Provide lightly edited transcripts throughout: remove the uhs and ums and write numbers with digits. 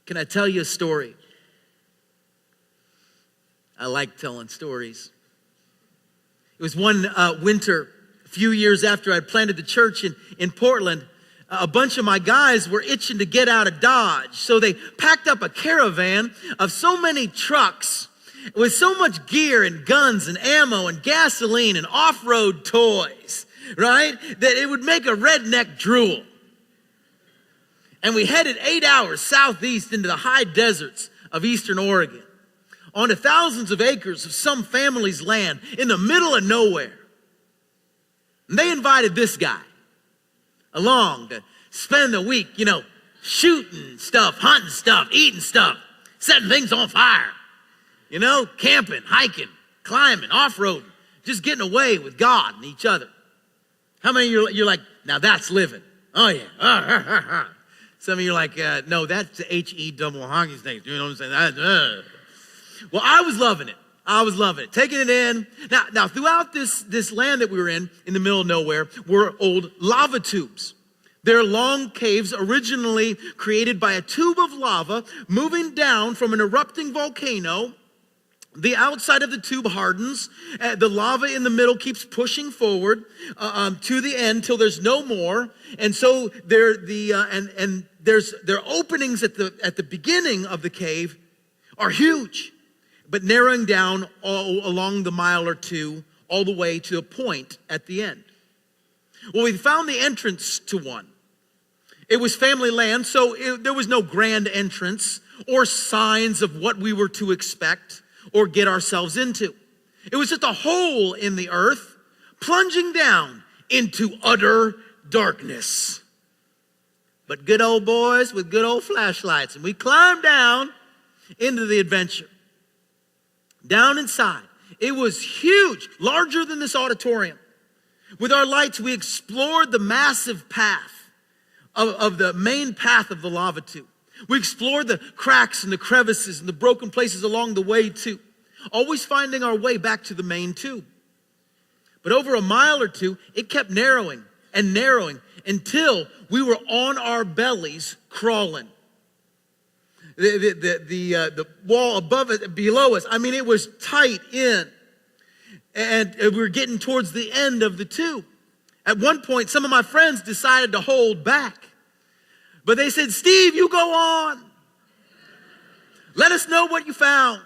Can I tell you a story? I like telling stories. It was one winter, a few years after I planted the church in Portland. A bunch of my guys were itching to get out of Dodge. So they packed up a caravan of so many trucks with so much gear and guns and ammo and gasoline and off-road toys, right? That it would make a redneck drool. And we headed 8 hours southeast into the high deserts of eastern Oregon, onto thousands of acres of some family's land in the middle of nowhere. And they invited this guy along to spend the week, shooting stuff, hunting stuff, eating stuff, setting things on fire, camping, hiking, climbing, off-roading, just getting away with God and each other. How many of you're like, now that's living? Oh yeah. Some of you are like, no, that's the H-E double hockey sticks. You know what I'm saying? Well, I was loving it. Taking it in. Now throughout this land that we were in the middle of nowhere, were old lava tubes. They're long caves originally created by a tube of lava moving down from an erupting volcano. The outside of the tube hardens. The lava in the middle keeps pushing forward to the end till there's no more. And so there are openings at the beginning of the cave are huge, but narrowing down all along the mile or two, all the way to a point at the end. Well, we found the entrance to one. It was family land, so there was no grand entrance or signs of what we were to expect or get ourselves into. It was just a hole in the earth, plunging down into utter darkness. But good old boys with good old flashlights, and we climbed down into the adventure. Down inside, it was huge, larger than this auditorium. With our lights, we explored the massive path of the main path of the lava tube. We explored the cracks and the crevices and the broken places along the way too, always finding our way back to the main tube. But over a mile or two, it kept narrowing and narrowing until we were on our bellies crawling. The wall above it, below us, it was tight in. And we were getting towards the end of the tube. At one point, some of my friends decided to hold back. But they said, Steve, you go on. Let us know what you found,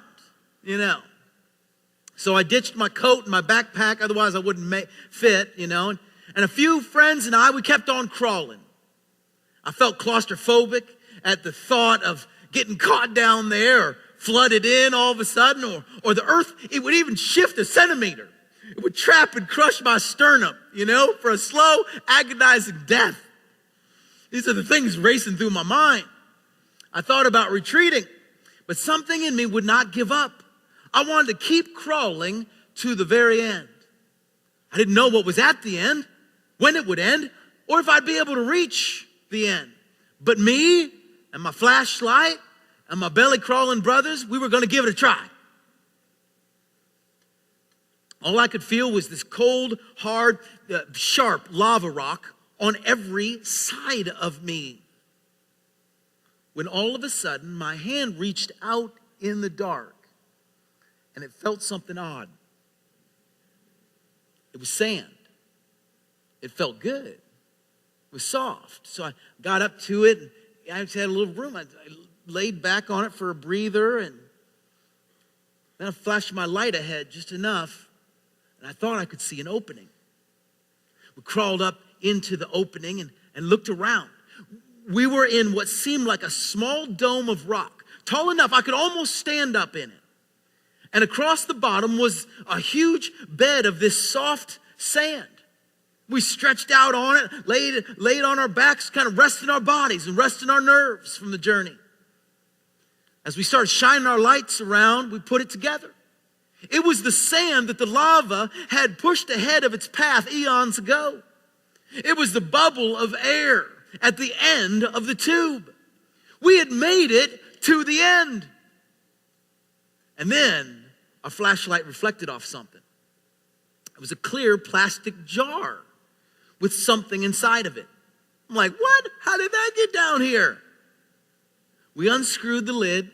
So I ditched my coat and my backpack, otherwise I wouldn't fit, And a few friends and I, we kept on crawling. I felt claustrophobic at the thought of getting caught down there or flooded in all of a sudden, or the earth, it would even shift a centimeter. It would trap and crush my sternum, for a slow, agonizing death. These are the things racing through my mind. I thought about retreating, but something in me would not give up. I wanted to keep crawling to the very end. I didn't know what was at the end, when it would end, or if I'd be able to reach the end. But me and my flashlight and my belly crawling brothers, we were going to give it a try. All I could feel was this cold, hard, sharp lava rock on every side of me. When all of a sudden, my hand reached out in the dark and it felt something odd. It was sand. It felt good. It was soft. So I got up to it and I just had a little room. I laid back on it for a breather, and then I flashed my light ahead just enough, and I thought I could see an opening. We crawled up into the opening and looked around. We were in what seemed like a small dome of rock, tall enough I could almost stand up in it. And across the bottom was a huge bed of this soft sand. We stretched out on it, laid on our backs, kind of resting our bodies and resting our nerves from the journey. As we started shining our lights around, we put it together. It was the sand that the lava had pushed ahead of its path eons ago. It was the bubble of air at the end of the tube. We had made it to the end. And then a flashlight reflected off something. It was a clear plastic jar with something inside of it. I'm like, what? How did that get down here? We unscrewed the lid,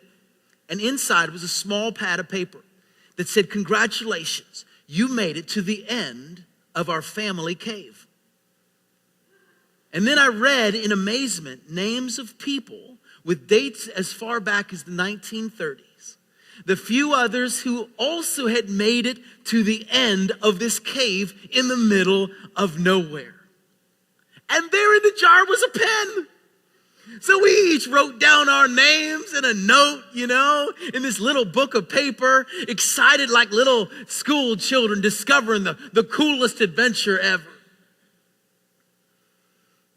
and inside was a small pad of paper that said, "Congratulations, you made it to the end of our family cave." And then I read in amazement names of people with dates as far back as the 1930s. The few others who also had made it to the end of this cave in the middle of nowhere. And there in the jar was a pen. So we each wrote down our names in a note, in this little book of paper, excited like little school children discovering the coolest adventure ever.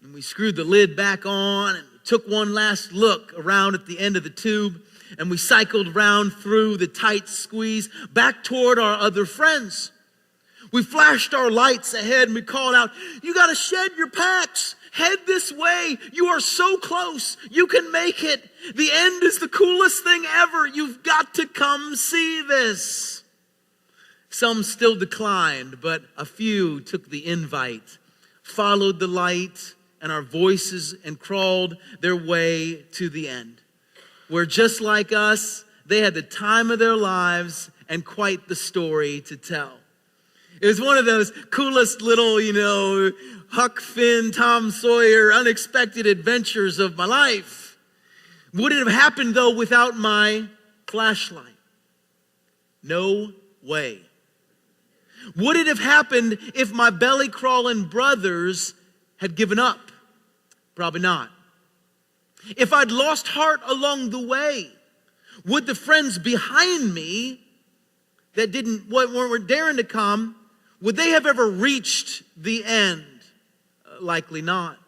And we screwed the lid back on and took one last look around at the end of the tube, and we cycled round through the tight squeeze back toward our other friends. We flashed our lights ahead and we called out, "You got to shed your packs. Head this way. You are so close. You can make it. The end is the coolest thing ever. You've got to come see this." Some still declined, but a few took the invite, followed the light and our voices, and crawled their way to the end, where just like us, they had the time of their lives and quite the story to tell. It was one of those coolest little, Huck Finn, Tom Sawyer, unexpected adventures of my life. Would it have happened, though, without my flashlight? No way. Would it have happened if my belly-crawling brothers had given up? Probably not. If I'd lost heart along the way, would the friends behind me that weren't daring to come, would they have ever reached the end? Likely not.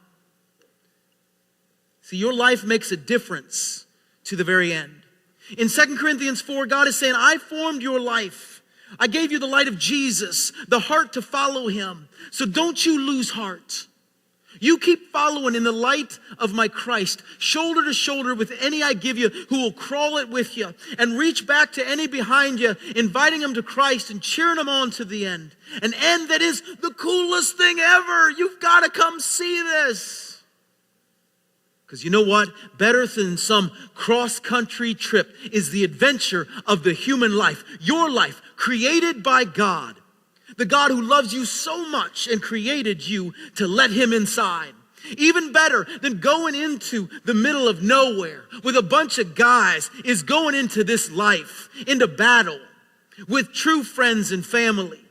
See, your life makes a difference to the very end. In 2 Corinthians 4, God is saying, "I formed your life. I gave you the light of Jesus, the heart to follow him. So don't you lose heart. You keep following in the light of my Christ, shoulder to shoulder with any I give you who will crawl it with you, and reach back to any behind you, inviting them to Christ and cheering them on to the end. An end that is the coolest thing ever. You've got to come see this." Because you know what? Better than some cross-country trip is the adventure of the human life, your life, created by God. The God who loves you so much and created you to let him inside. Even better than going into the middle of nowhere with a bunch of guys is going into this life, into battle with true friends and family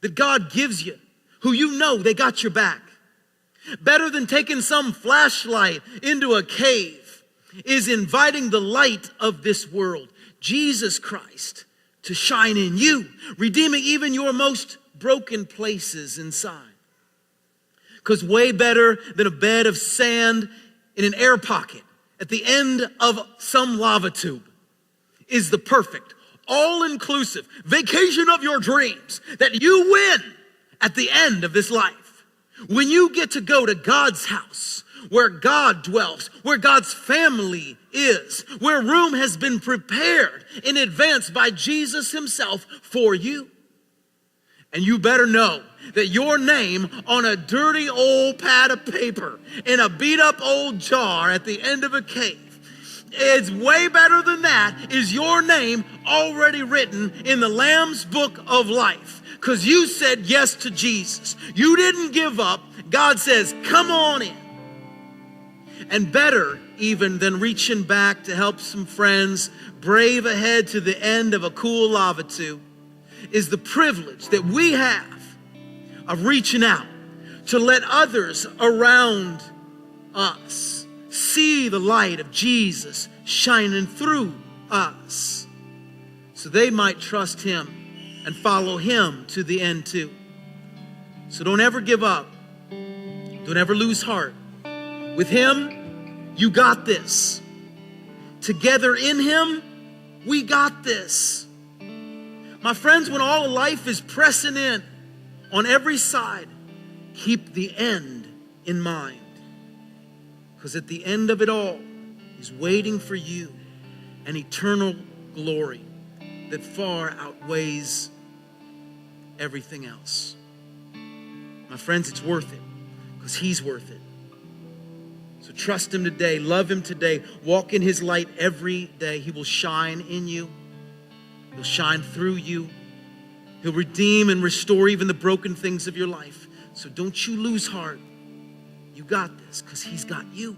that God gives you, who they got your back. Better than taking some flashlight into a cave is inviting the light of this world, Jesus Christ, to shine in you, redeeming even your most broken places inside. Because way better than a bed of sand in an air pocket at the end of some lava tube is the perfect, all-inclusive vacation of your dreams that you win at the end of this life. When you get to go to God's house, where God dwells, where God's family is, where room has been prepared in advance by Jesus himself for you. And you better know that your name on a dirty old pad of paper in a beat up old jar at the end of a cave is way better than that, is your name already written in the Lamb's book of life. Because you said yes to Jesus. You didn't give up. God says, "Come on in." And better even than reaching back to help some friends brave ahead to the end of a cool lava tube is the privilege that we have of reaching out to let others around us see the light of Jesus shining through us so they might trust him and follow him to the end too. So don't ever give up. Don't ever lose heart. With him, you got this. Together in him, we got this. My friends, when all of life is pressing in on every side, keep the end in mind. Because at the end of it all is waiting for you an eternal glory that far outweighs everything else. My friends, it's worth it because he's worth it. So trust him today, love him today, walk in his light every day. He will shine in you. He'll shine through you. He'll redeem and restore even the broken things of your life. So don't you lose heart. You got this because he's got you.